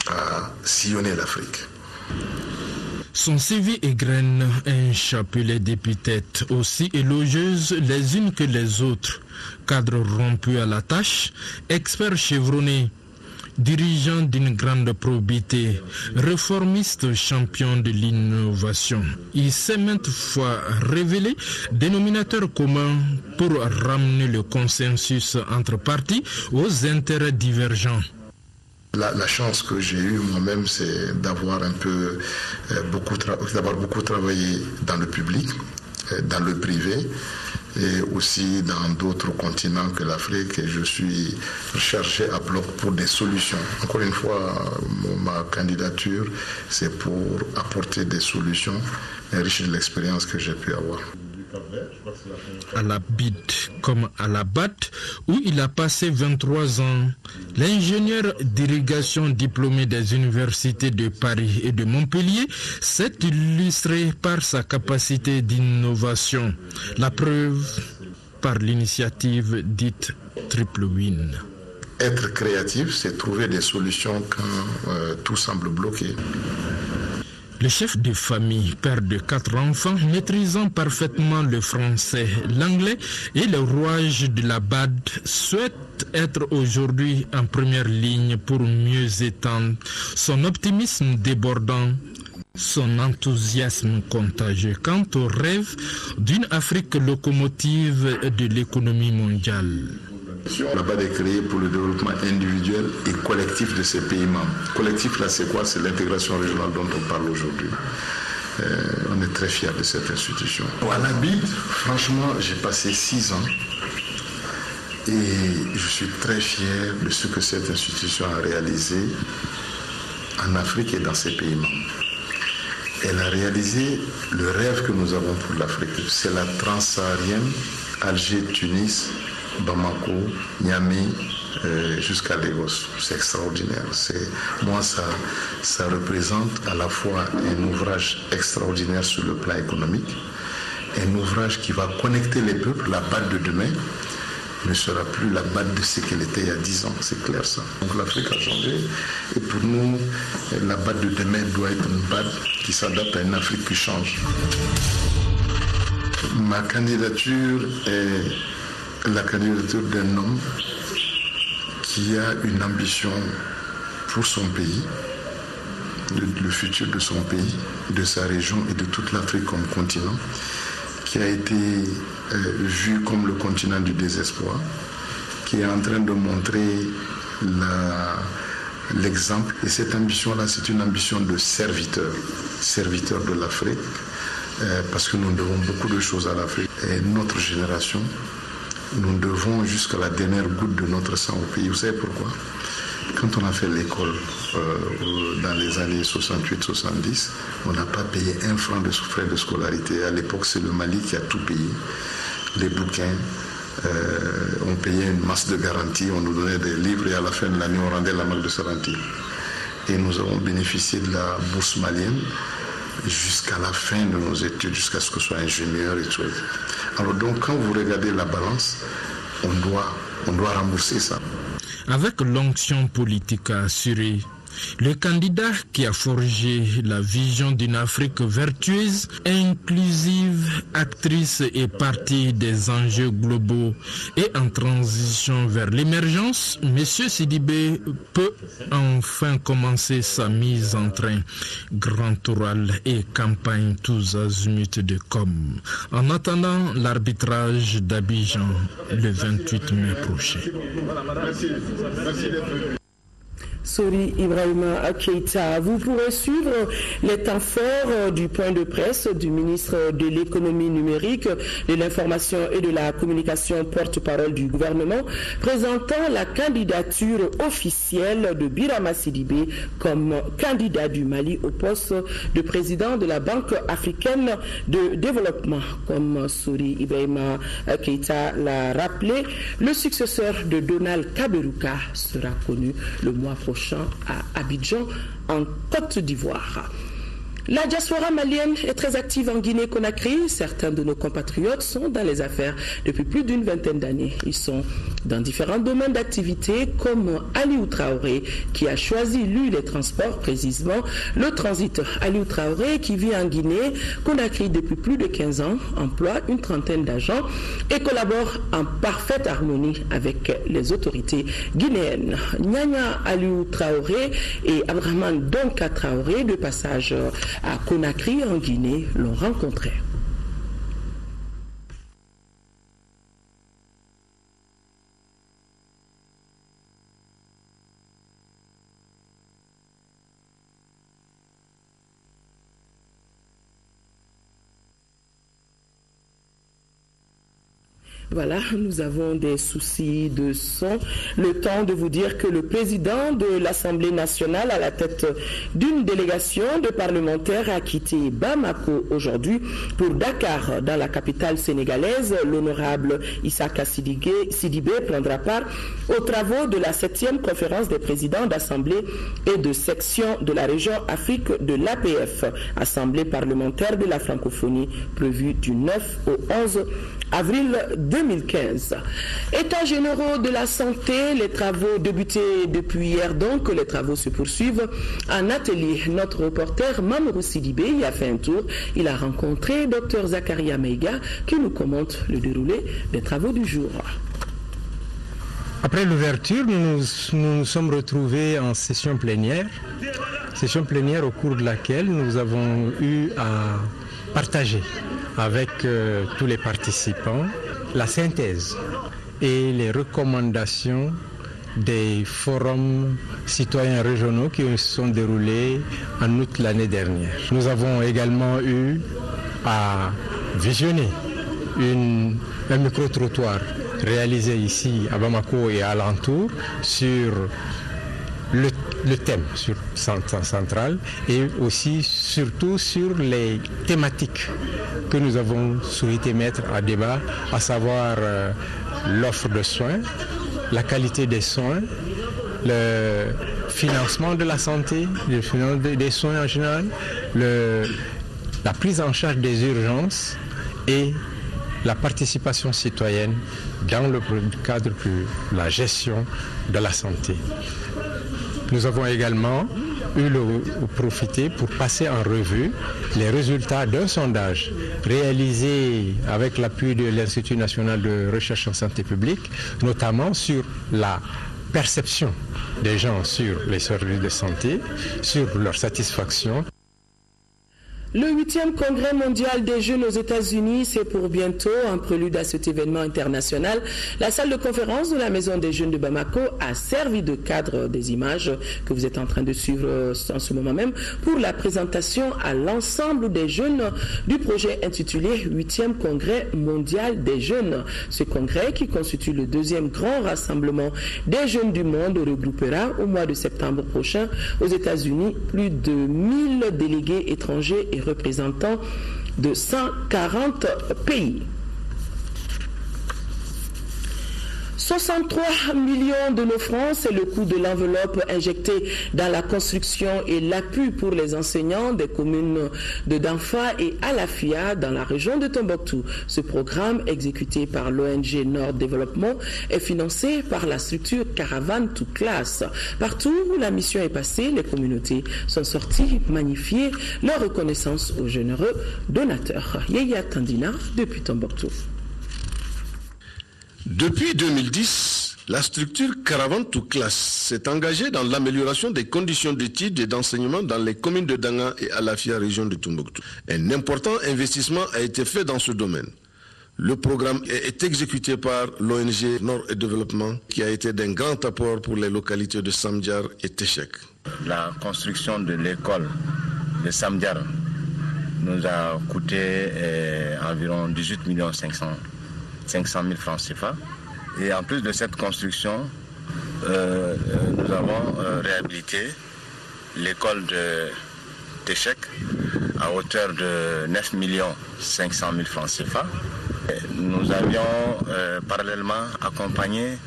à sillonner l'Afrique. Son CV égrène un chapelet d'épithètes aussi élogieuses les unes que les autres. Cadre rompu à la tâche, expert chevronné, dirigeant d'une grande probité, réformiste champion de l'innovation. Il s'est maintes fois révélé dénominateur commun pour ramener le consensus entre partis aux intérêts divergents. La chance que j'ai eue moi-même, c'est d'avoir beaucoup travaillé dans le public, dans le privé, et aussi dans d'autres continents que l'Afrique, et je suis recherché à bloc pour des solutions. Encore une fois, ma candidature, c'est pour apporter des solutions enrichies de l'expérience que j'ai pu avoir. À la BID comme à la BAD, où il a passé 23 ans, l'ingénieur d'irrigation diplômé des universités de Paris et de Montpellier s'est illustré par sa capacité d'innovation. La preuve par l'initiative dite Triple Win. Être créatif, c'est trouver des solutions quand tout semble bloqué. Le chef de famille, père de 4 enfants, maîtrisant parfaitement le français, l'anglais et le rouage de la BAD, souhaite être aujourd'hui en première ligne pour mieux étendre son optimisme débordant, son enthousiasme contagieux quant au rêve d'une Afrique locomotive de l'économie mondiale. La BAD est créée pour le développement individuel et collectif de ces pays membres. Collectif, là, c'est quoi? C'est l'intégration régionale dont on parle aujourd'hui. On est très fiers de cette institution. À la BID, franchement, j'ai passé 6 ans et je suis très fier de ce que cette institution a réalisé en Afrique et dans ses pays membres. Elle a réalisé le rêve que nous avons pour l'Afrique. C'est la transsaharienne, Alger, Tunis, Bamako, Niamey, jusqu'à Lagos. C'est extraordinaire. Moi, ça représente à la fois un ouvrage extraordinaire sur le plan économique, un ouvrage qui va connecter les peuples. La BAD de demain ne sera plus la BAD de ce qu'elle était il y a 10 ans, c'est clair ça. Donc l'Afrique a changé et pour nous, la BAD de demain doit être une BAD qui s'adapte à une Afrique qui change. Ma candidature est la candidature d'un homme qui a une ambition pour son pays, le futur de son pays, de sa région et de toute l'Afrique comme continent, qui a été vu comme le continent du désespoir, qui est en train de montrer l'exemple. Et cette ambition-là, c'est une ambition de serviteur de l'Afrique, parce que nous devons beaucoup de choses à l'Afrique. Et notre génération, nous devons jusqu'à la dernière goutte de notre sang au pays. Vous savez pourquoi? Quand on a fait l'école dans les années 68-70, on n'a pas payé 1 franc de frais de scolarité. À l'époque, c'est le Mali qui a tout payé. Les bouquins, on payait une masse de garantie, on nous donnait des livres et à la fin de l'année, on rendait la marque de garantie. Et nous avons bénéficié de la bourse malienne jusqu'à la fin de nos études, jusqu'à ce que ce soit ingénieur et tout. Alors donc, quand vous regardez la balance, on doit rembourser ça. Avec l'onction politique assurée, le candidat qui a forgé la vision d'une Afrique vertueuse, inclusive, actrice et partie des enjeux globaux et en transition vers l'émergence, M. Sidibé peut enfin commencer sa mise en train. Grand oral et campagne tous azimuts de com. En attendant l'arbitrage d'Abidjan le 28 mai prochain. Sori Ibrahima Keïta. Vous pourrez suivre les temps forts du point de presse du ministre de l'économie numérique, de l'information et de la communication, porte-parole du gouvernement, présentant la candidature officielle de Birama Sidibé comme candidat du Mali au poste de président de la Banque africaine de développement. Comme Sori Ibrahima Keïta l'a rappelé, le successeur de Donald Kaberuka sera connu le mois prochain à Abidjan, en Côte d'Ivoire. La diaspora malienne est très active en Guinée-Conakry. Certains de nos compatriotes sont dans les affaires depuis plus d'une vingtaine d'années. Ils sont dans différents domaines d'activité comme Aliou Traoré qui a choisi, lui, les transports, précisément le transit. Aliou Traoré qui vit en Guinée-Conakry depuis plus de 15 ans, emploie une trentaine d'agents et collabore en parfaite harmonie avec les autorités guinéennes. Nyanya Aliou Traoré et Abraham Donka Traoré, de passage à Conakry en Guinée, l'ont rencontré. Voilà, nous avons des soucis de son. Le temps de vous dire que le président de l'Assemblée nationale, à la tête d'une délégation de parlementaires, a quitté Bamako aujourd'hui pour Dakar, dans la capitale sénégalaise. L'honorable Issaka Sidibé prendra part aux travaux de la 7e conférence des présidents d'Assemblée et de section de la région Afrique de l'APF, Assemblée parlementaire de la francophonie, prévue du 9 au 11 avril 2015. États généraux de la santé, les travaux débutés depuis hier, donc les travaux se poursuivent en atelier. Notre reporter Mamourou Sidibé y a fait un tour. Il a rencontré Dr Zakaria Meiga qui nous commente le déroulé des travaux du jour. Après l'ouverture, nous nous sommes retrouvés en session plénière au cours de laquelle nous avons eu à partager avec tous les participants la synthèse et les recommandations des forums citoyens régionaux qui se sont déroulés en août l'année dernière. Nous avons également eu à visionner un micro-trottoir réalisé ici à Bamako et alentour sur le thème central et aussi surtout sur les thématiques que nous avons souhaité mettre à débat, à savoir l'offre de soins, la qualité des soins, le financement de la santé, le financement des soins en général, la prise en charge des urgences et la participation citoyenne dans le cadre de la gestion de la santé. Nous avons également profité pour passer en revue les résultats d'un sondage réalisé avec l'appui de l'Institut national de recherche en santé publique, notamment sur la perception des gens sur les services de santé, sur leur satisfaction. Le 8e congrès mondial des jeunes aux États-Unis, c'est pour bientôt. En prélude à cet événement international, la salle de conférence de la Maison des jeunes de Bamako a servi de cadre des images que vous êtes en train de suivre en ce moment même pour la présentation à l'ensemble des jeunes du projet intitulé 8e congrès mondial des jeunes. Ce congrès, qui constitue le 2e grand rassemblement des jeunes du monde, regroupera au mois de septembre prochain aux États-Unis plus de 1000 délégués étrangers et représentants de 140 pays. 63 millions de nos francs, c'est le coût de l'enveloppe injectée dans la construction et l'appui pour les enseignants des communes de Danfa et Alafia dans la région de Tombouctou. Ce programme, exécuté par l'ONG Nord Développement, est financé par la structure Caravane to Class. Partout où la mission est passée, les communautés sont sorties magnifier leur reconnaissance aux généreux donateurs. Yaya Tandina, depuis Tombouctou. Depuis 2010, la structure Caravane to Class s'est engagée dans l'amélioration des conditions d'études et d'enseignement dans les communes de Danga et Alafia, région de Tombouctou. Un important investissement a été fait dans ce domaine. Le programme est exécuté par l'ONG Nord et Développement qui a été d'un grand apport pour les localités de Samdiar et Téchek. La construction de l'école de Samdiar nous a coûté environ 18 500 000 francs CFA. Et en plus de cette construction, nous avons réhabilité l'école de Téchek à hauteur de 9 500 000 francs CFA. Nous avions parallèlement accompagné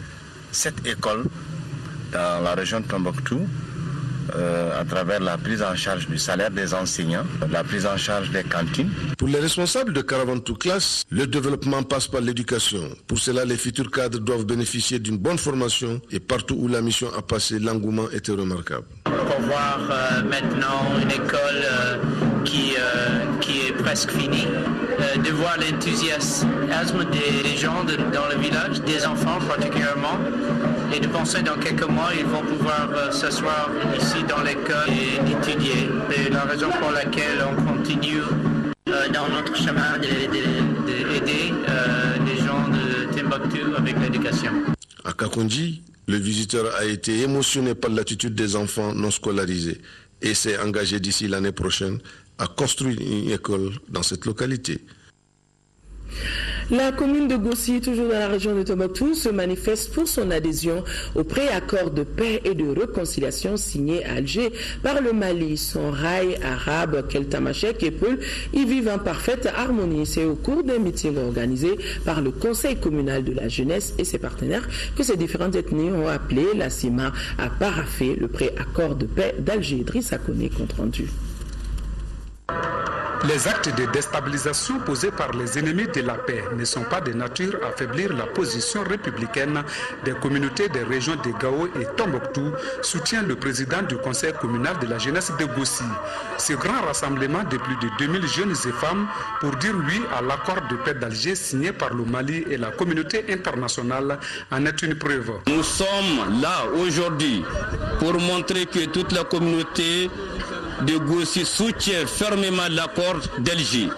cette école dans la région de Tombouctou à travers la prise en charge du salaire des enseignants, la prise en charge des cantines. Pour les responsables de Caravan to Class, le développement passe par l'éducation. Pour cela, les futurs cadres doivent bénéficier d'une bonne formation et partout où la mission a passé, l'engouement était remarquable. Pour voir maintenant une école qui est presque finie, de voir l'enthousiasme des gens dans le village, des enfants particulièrement, et de penser dans quelques mois ils vont pouvoir s'asseoir ici dans l'école et étudier. C'est la raison pour laquelle on continue dans notre chemin d'aider les gens de Timbuktu avec l'éducation. À Kakonji, le visiteur a été émotionné par l'attitude des enfants non scolarisés et s'est engagé d'ici l'année prochaine à construire une école dans cette localité. La commune de Gossi, toujours dans la région de Tombouctou, se manifeste pour son adhésion au préaccord de paix et de réconciliation signé à Alger par le Mali. Son rail arabe, Keltamachek et Peul y vivent en parfaite harmonie. C'est au cours d'un meeting organisé par le Conseil communal de la jeunesse et ses partenaires que ces différentes ethnies ont appelé la CIMA à paraffer le préaccord de paix d'Alger. Driss Akone, compte rendu. Les actes de déstabilisation posés par les ennemis de la paix ne sont pas de nature à affaiblir la position républicaine des communautés des régions de Gao et Tombouctou, soutient le président du conseil communal de la jeunesse de Gossi. Ce grand rassemblement de plus de 2000 jeunes et femmes pour dire oui à l'accord de paix d'Alger signé par le Mali et la communauté internationale en est une preuve. Nous sommes là aujourd'hui pour montrer que toute la communauté de Gossi soutient fermement l'accord d'Alger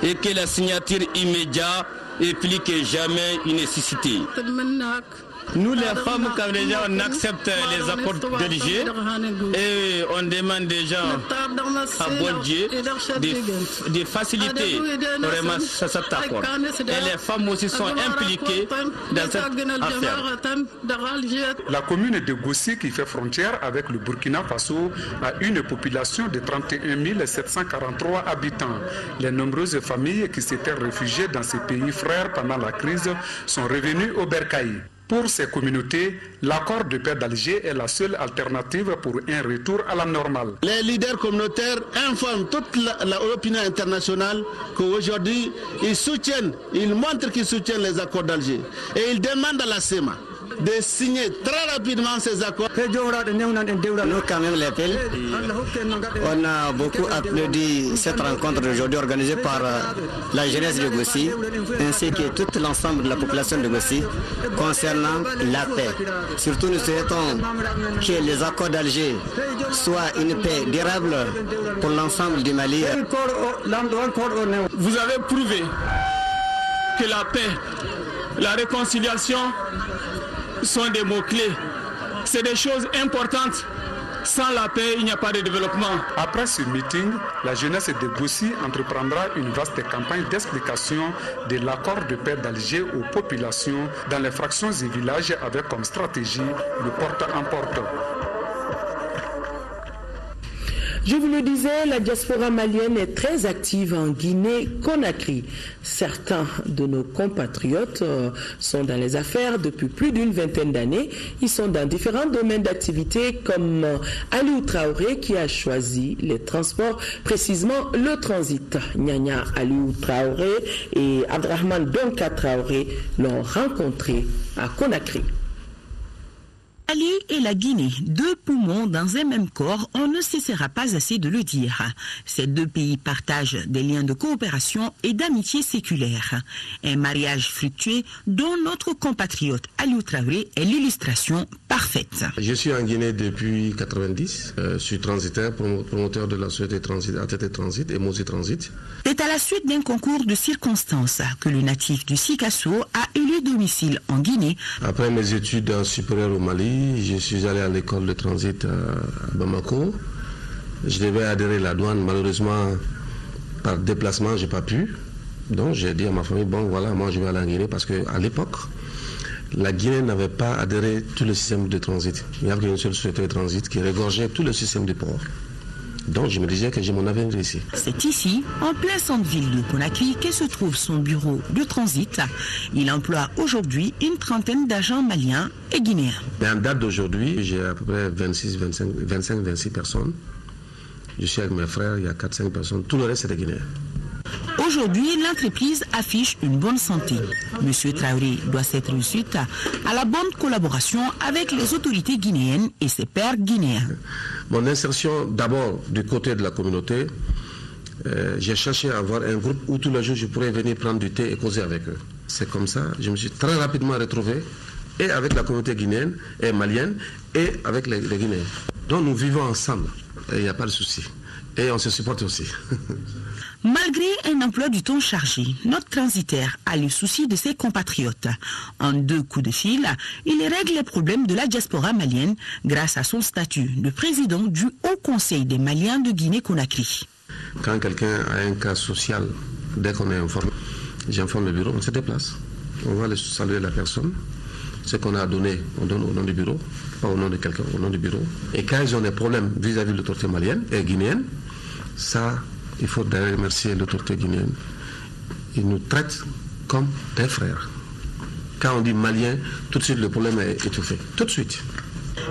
et que la signature immédiate est plus que jamais une nécessité. Nous, les femmes camerounaises, on accepte les accords d'Alger et on demande des gens à bon Dieu de faciliter vraiment cet accord. Et les femmes aussi sont impliquées dans cette affaire. La commune de Gossi, qui fait frontière avec le Burkina Faso, a une population de 31 743 habitants. Les nombreuses familles qui s'étaient réfugiées dans ces pays frères pendant la crise sont revenues au Bercail. Pour ces communautés, l'accord de paix d'Alger est la seule alternative pour un retour à la normale. Les leaders communautaires informent toute l'opinion internationale qu'aujourd'hui, ils montrent qu'ils soutiennent les accords d'Alger. Et ils demandent à la CEMA de signer très rapidement ces accords. Nous, quand même, les Pels, on a beaucoup applaudi cette rencontre aujourd'hui organisée par la jeunesse de Gossi, ainsi que tout l'ensemble de la population de Gossi, concernant la paix. Surtout, nous souhaitons que les accords d'Alger soient une paix durable pour l'ensemble du Mali. Vous avez prouvé que la paix, la réconciliation sont des mots-clés. C'est des choses importantes. Sans la paix, il n'y a pas de développement. Après ce meeting, la jeunesse de Gossi entreprendra une vaste campagne d'explication de l'accord de paix d'Alger aux populations dans les fractions et villages avec comme stratégie le porte-en-porte. Je vous le disais, la diaspora malienne est très active en Guinée-Conakry. Certains de nos compatriotes sont dans les affaires depuis plus d'une vingtaine d'années. Ils sont dans différents domaines d'activité comme Aliou Traoré qui a choisi les transports, précisément le transit. Nyanya Aliou Traoré et Abdrahman Donka Traoré l'ont rencontré à Conakry. Mali et la Guinée, deux poumons dans un même corps, on ne cessera pas assez de le dire. Ces deux pays partagent des liens de coopération et d'amitié séculaire. Un mariage fructueux dont notre compatriote Aliou Traoré est l'illustration parfaite. Je suis en Guinée depuis 1990. Je suis transitaire, promoteur de la société Transit, ATT Transit et Mosi Transit. C'est à la suite d'un concours de circonstances que le natif du Sikasso a élu domicile en Guinée. Après mes études supérieures au Mali, je suis allé à l'école de transit à Bamako. Je devais adhérer à la douane. Malheureusement, par déplacement, je n'ai pas pu. Donc j'ai dit à ma famille, bon voilà, moi je vais aller en Guinée parce qu'à l'époque, la Guinée n'avait pas adhéré tout le système de transit. Il n'y avait qu'une seule société de transit qui regorgeait tout le système de port. Donc je me disais que j'ai mon avenir ici. C'est ici, en plein centre-ville de Conakry, que se trouve son bureau de transit. Il emploie aujourd'hui une trentaine d'agents maliens et guinéens. Mais en date d'aujourd'hui, j'ai à peu près 25-26 personnes. Je suis avec mes frères, il y a 4-5 personnes. Tout le reste, c'est des Guinéens. Aujourd'hui, l'entreprise affiche une bonne santé. Monsieur Traoré doit s'être suite à la bonne collaboration avec les autorités guinéennes et ses pairs guinéens. Mon insertion, d'abord, du côté de la communauté, j'ai cherché à avoir un groupe où tous les jours je pourrais venir prendre du thé et causer avec eux. C'est comme ça, je me suis très rapidement retrouvé et avec la communauté guinéenne et malienne et avec les Guinéens. Donc nous vivons ensemble et il n'y a pas de souci. Et on se supporte aussi. Malgré un emploi du temps chargé, notre transitaire a le souci de ses compatriotes. En 2 coups de fil, il règle les problèmes de la diaspora malienne grâce à son statut de président du Haut Conseil des Maliens de Guinée-Conakry. Quand quelqu'un a un cas social, dès qu'on est informé, j'informe le bureau, on se déplace. On va aller saluer la personne. Ce qu'on a donné, on donne au nom du bureau, pas au nom de quelqu'un, au nom du bureau. Et quand ils ont des problèmes vis-à-vis de l'autorité malienne et guinéenne, ça, il faut d'ailleurs remercier l'autorité guinéenne. Ils nous traitent comme des frères. Quand on dit malien, tout de suite le problème est étouffé. Tout de suite.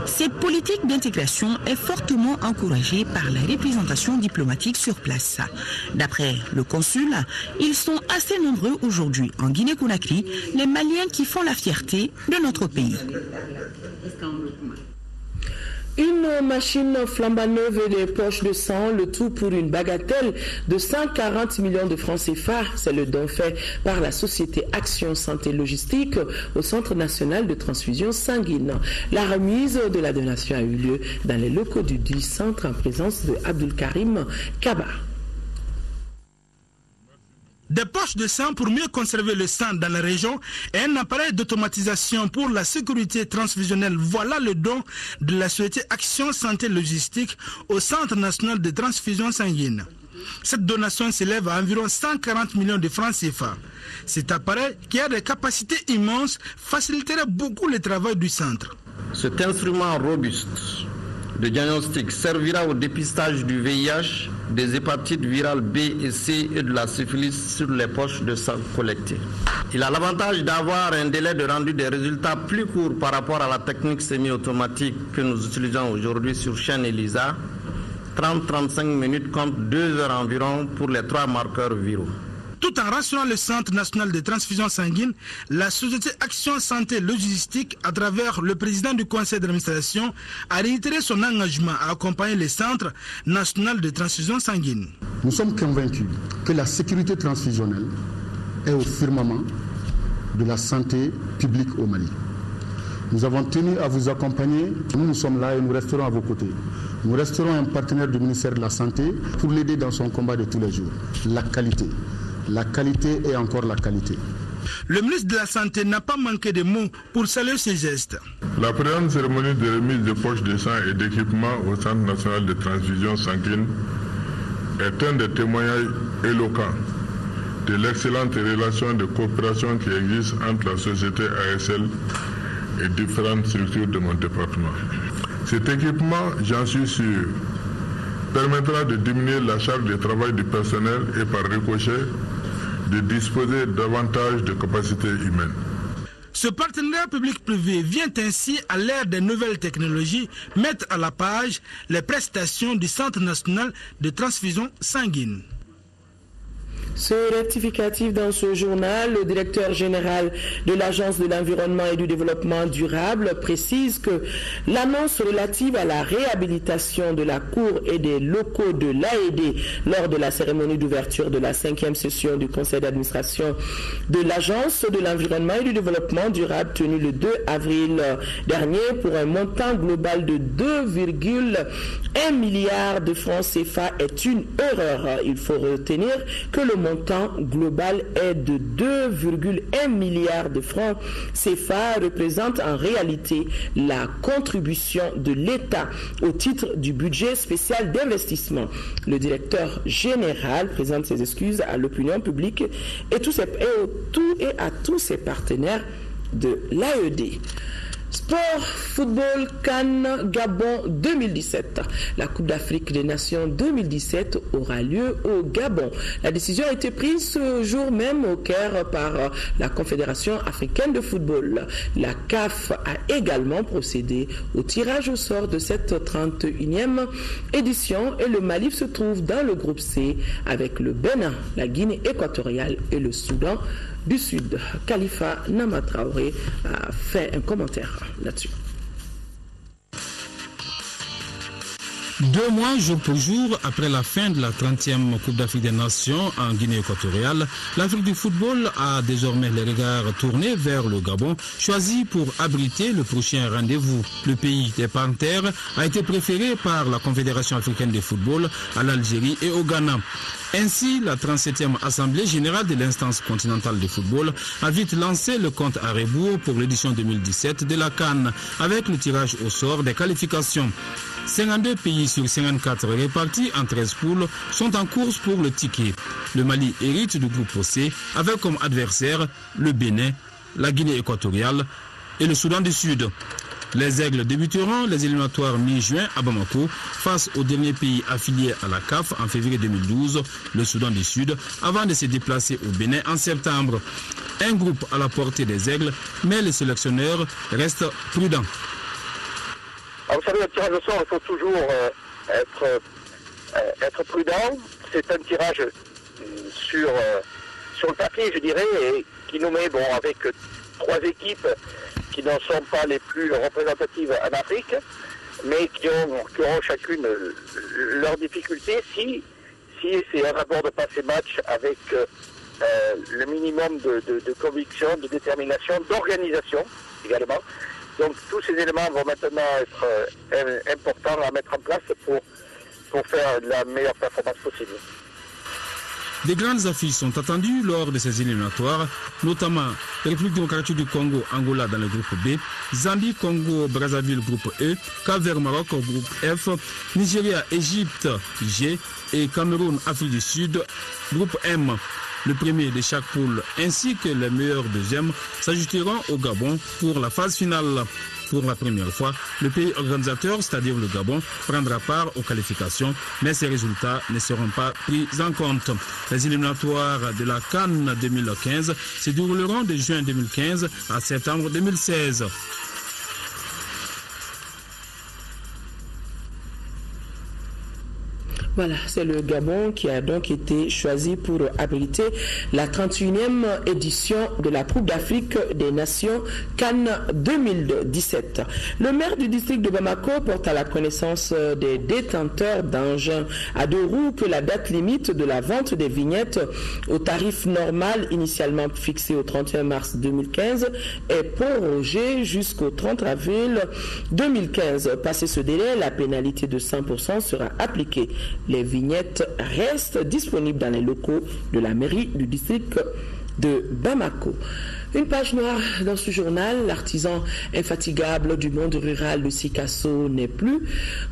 Cette politique d'intégration est fortement encouragée par la représentation diplomatique sur place. D'après le consul, ils sont assez nombreux aujourd'hui en Guinée-Conakry, les Maliens qui font la fierté de notre pays. Une machine flambant neuve et des poches de sang, le tout pour une bagatelle de 140 millions de francs CFA. C'est le don fait par la société Action Santé Logistique au Centre national de transfusion sanguine. La remise de la donation a eu lieu dans les locaux du centre en présence de Abdul Karim Kaba. Des poches de sang pour mieux conserver le sang dans la région et un appareil d'automatisation pour la sécurité transfusionnelle. Voilà le don de la société Action Santé Logistique au Centre national de transfusion sanguine. Cette donation s'élève à environ 140 millions de francs CFA. Cet appareil, qui a des capacités immenses, faciliterait beaucoup le travail du centre. Cet instrument robuste de diagnostic servira au dépistage du VIH, des hépatites virales B et C et de la syphilis sur les poches de sang collectées. Il a l'avantage d'avoir un délai de rendu des résultats plus court par rapport à la technique semi-automatique que nous utilisons aujourd'hui sur chaîne ELISA, 30-35 minutes contre 2 heures environ pour les 3 marqueurs viraux. Tout en rassurant le Centre national de transfusion sanguine, la société Action Santé Logistique, à travers le président du conseil d'administration, a réitéré son engagement à accompagner le Centre national de transfusion sanguine. Nous sommes convaincus que la sécurité transfusionnelle est au firmament de la santé publique au Mali. Nous avons tenu à vous accompagner. Nous sommes là et nous resterons à vos côtés. Nous resterons un partenaire du ministère de la Santé pour l'aider dans son combat de tous les jours. La qualité. La qualité et encore la qualité. Le ministre de la Santé n'a pas manqué de mots pour saluer ces gestes. La présente cérémonie de remise de poches de sang et d'équipement au Centre national de transfusion sanguine est un des témoignages éloquents de l'excellente relation de coopération qui existe entre la société ASL et différentes structures de mon département. Cet équipement, j'en suis sûr, permettra de diminuer la charge de travail du personnel et par ricochet de disposer davantage de capacités humaines. Ce partenariat public-privé vient ainsi, à l'ère des nouvelles technologies, mettre à la page les prestations du Centre national de transfusion sanguine. Ce rectificatif dans ce journal, le directeur général de l'Agence de l'environnement et du développement durable précise que l'annonce relative à la réhabilitation de la cour et des locaux de l'AED lors de la cérémonie d'ouverture de la 5e session du conseil d'administration de l'Agence de l'environnement et du développement durable tenue le 2 avril dernier pour un montant global de 2,1 milliards de francs CFA est une erreur. Il faut retenir que le montant global est de 2,1 milliards de francs CFA, représente en réalité la contribution de l'État au titre du budget spécial d'investissement. Le directeur général présente ses excuses à l'opinion publique et à tous ses partenaires de l'AED. Sport, football, Cannes, Gabon 2017. La Coupe d'Afrique des Nations 2017 aura lieu au Gabon. La décision a été prise ce jour même au Caire par la Confédération africaine de football. La CAF a également procédé au tirage au sort de cette 31e édition et le Mali se trouve dans le groupe C avec le Bénin, la Guinée équatoriale et le Soudan du Sud. Khalifa Nama Traoré a fait un commentaire là-dessus. 2 mois, jour pour jour, après la fin de la 30e Coupe d'Afrique des Nations en Guinée équatoriale, l'Afrique du football a désormais les regards tournés vers le Gabon, choisi pour abriter le prochain rendez-vous. Le pays des Panthères a été préféré par la Confédération africaine de football à l'Algérie et au Ghana. Ainsi, la 37e Assemblée générale de l'instance continentale de football a vite lancé le compte à rebours pour l'édition 2017 de la CAN avec le tirage au sort des qualifications. 52 pays sur 54 répartis en 13 poules sont en course pour le ticket. Le Mali hérite du groupe C avec comme adversaires le Bénin, la Guinée équatoriale et le Soudan du Sud. Les Aigles débuteront les éliminatoires mi-juin à Bamako face au dernier pays affilié à la CAF en février 2012, le Soudan du Sud, avant de se déplacer au Bénin en septembre. Un groupe à la portée des Aigles, mais les sélectionneurs restent prudents. Alors, vous savez, le tirage au sort, il faut toujours être prudent. C'est un tirage sur le papier, je dirais, et qui nous met avec 3 équipes qui ne sont pas les plus représentatives en Afrique, mais qui auront chacune leurs difficultés si c'est un rapport de passer match avec le minimum de conviction, de détermination, d'organisation également. Donc tous ces éléments vont maintenant être importants à mettre en place pour faire la meilleure performance possible. Des grandes affiches sont attendues lors de ces éliminatoires, notamment République démocratique du Congo, Angola dans le groupe B, Zambie, Congo, Brazzaville, groupe E, Cap-Vert, Maroc, groupe F, Nigeria, Égypte, G et Cameroun, Afrique du Sud, groupe M. Le premier de chaque poule ainsi que les meilleurs deuxièmes s'ajouteront au Gabon pour la phase finale. Pour la première fois, le pays organisateur, c'est-à-dire le Gabon, prendra part aux qualifications, mais ces résultats ne seront pas pris en compte. Les éliminatoires de la CAN 2015 se dérouleront de juin 2015 à septembre 2016. Voilà, c'est le Gabon qui a donc été choisi pour abriter la 31e édition de la Coupe d'Afrique des Nations Cannes 2017. Le maire du district de Bamako porte à la connaissance des détenteurs d'engins à 2 roues que la date limite de la vente des vignettes au tarif normal initialement fixé au 31 mars 2015 est prorogée jusqu'au 30 avril 2015. Passé ce délai, la pénalité de 100% sera appliquée. Les vignettes restent disponibles dans les locaux de la mairie du district de Bamako. Une page noire dans ce journal, l'artisan infatigable du monde rural de Sikasso n'est plus.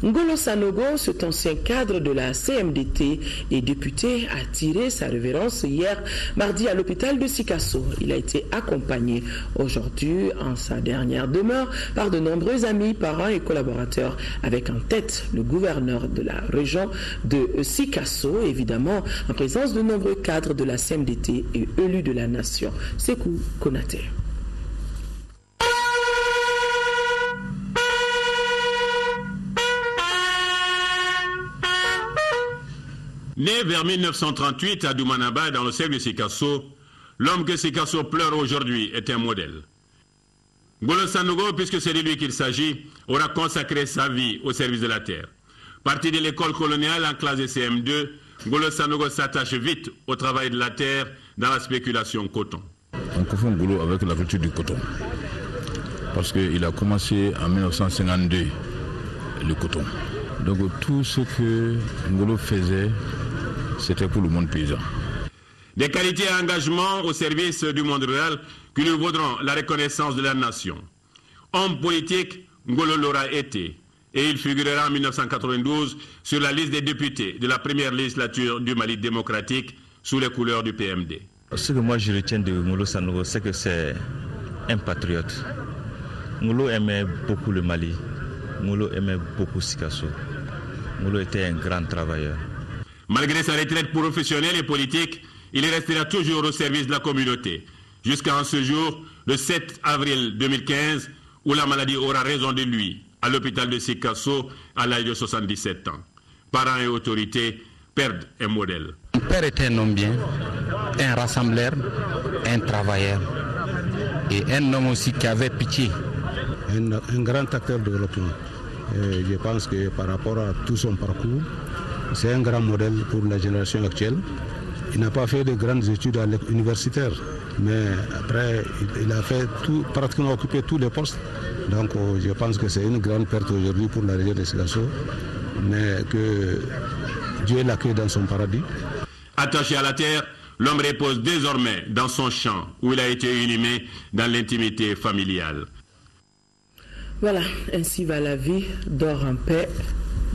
Ngolo Sanogo, cet ancien cadre de la CMDT et député, a tiré sa révérence hier mardi à l'hôpital de Sikasso. Il a été accompagné aujourd'hui en sa dernière demeure par de nombreux amis, parents et collaborateurs, avec en tête le gouverneur de la région de Sikasso, évidemment en présence de nombreux cadres de la CMDT et élus de la nation. Sekou Konaté. Né vers 1938 à Doumanaba, dans le cercle de Sikasso, l'homme que Sikasso pleure aujourd'hui est un modèle. Ngolo Sanogo, puisque c'est de lui qu'il s'agit, aura consacré sa vie au service de la terre. Parti de l'école coloniale en classe de CM2, Ngolo Sanogo s'attache vite au travail de la terre dans la spéculation coton. On confond Ngolo avec la culture du coton. Parce qu'il a commencé en 1952 le coton. Donc tout ce que Ngolo faisait, c'était pour le monde paysan. Des qualités et engagements au service du monde rural qui lui vaudront la reconnaissance de la nation. Homme politique, Ngolo l'aura été. Et il figurera en 1992 sur la liste des députés de la première législature du Mali démocratique sous les couleurs du PMD. Ce que moi je retiens de Ngolo Sanogo, c'est que c'est un patriote. Ngolo aimait beaucoup le Mali. Ngolo aimait beaucoup Sikasso. Ngolo était un grand travailleur. Malgré sa retraite professionnelle et politique, il restera toujours au service de la communauté, jusqu'à ce jour, le 7 avril 2015, où la maladie aura raison de lui, à l'hôpital de Sikasso, à l'âge de 77 ans. Parents et autorités perdent un modèle. Mon père était un homme bien, un rassembleur, un travailleur, et un homme aussi qui avait pitié. Un grand acteur de développement. Et je pense que par rapport à tout son parcours, c'est un grand modèle pour la génération actuelle. Il n'a pas fait de grandes études universitaires, mais après, il a fait tout, pratiquement occupé tous les postes. Donc je pense que c'est une grande perte aujourd'hui pour la région de Sikasso, mais que Dieu l'accueille dans son paradis. Attaché à la terre, l'homme repose désormais dans son champ, où il a été inhumé dans l'intimité familiale. Voilà, ainsi va la vie, dort en paix.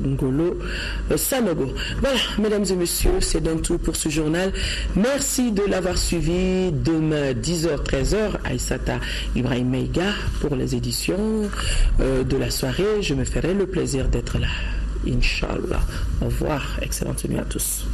Ngolo Sanogo. Voilà, mesdames et messieurs, c'est donc tout pour ce journal. Merci de l'avoir suivi. Demain, 10h, 13h, Aïssata Ibrahim Meiga pour les éditions de la soirée. Je me ferai le plaisir d'être là. Inch'Allah. Au revoir. Excellente nuit à tous.